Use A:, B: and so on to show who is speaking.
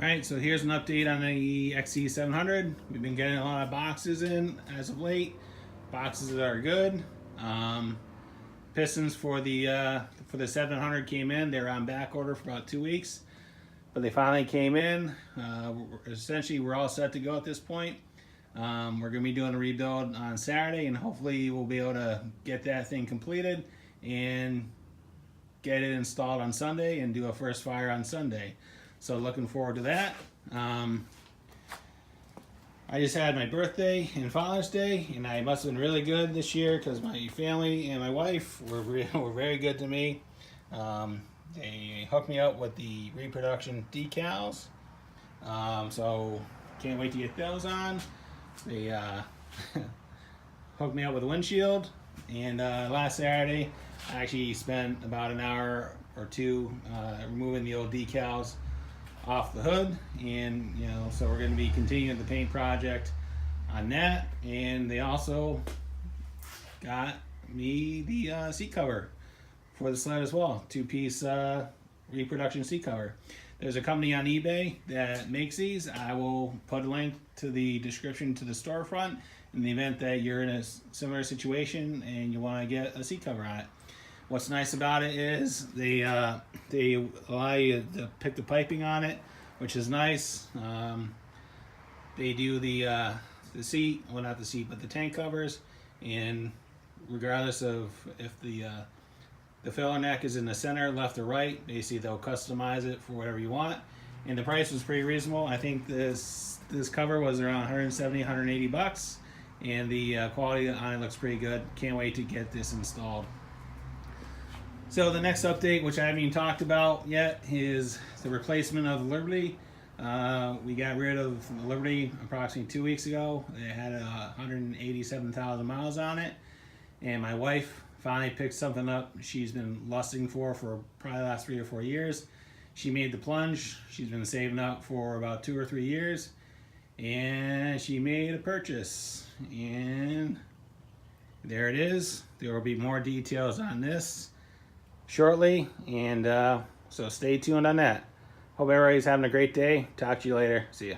A: Alright, so here's an update on the XC 700. We've been getting a lot of boxes in as of late. Boxes that are good. Pistons for the 700 came in. They were on back order for about 2 weeks, but they finally came in. Essentially, we're all set to go at this point. We're going to be doing a rebuild on Saturday, and hopefully we'll be able to get that thing completed and get it installed on Sunday and do a first fire on Sunday. So looking forward to that. I just had my birthday and Father's Day, and I must have been really good this year because my family and my wife were very good to me. They hooked me up with the reproduction decals, so can't wait to get those on. They hooked me up with a windshield, and last Saturday I actually spent about an hour or two removing the old decals off the hood, and so we're going to be continuing the paint project on that. And they also got me the seat cover for the sled as well, 2-piece reproduction seat cover. There's a company on eBay that makes these. I will put a link to the description to the storefront in the event that you're in a similar situation and you want to get a seat cover on it. What's nice about it is they allow you to pick the piping on it, which is nice. They do the seat, well, not the seat, but the tank covers, and regardless of if the filler neck is in the center, left or right, basically they'll customize it for whatever you want. And the price was pretty reasonable. I think this cover was around 170, 180 bucks, and the quality on it looks pretty good. Can't wait to get this installed. So the next update, which I haven't even talked about yet, is the replacement of the Liberty. We got rid of the Liberty approximately 2 weeks ago. It had 187,000 miles on it, and my wife finally picked something up she's been lusting for probably the last 3 or 4 years. She made the plunge. She's been saving up for about 2 or 3 years, and she made a purchase. And there it is. There will be more details on this shortly, and so stay tuned on that. Hope everybody's having a great day. Talk to you later. See ya.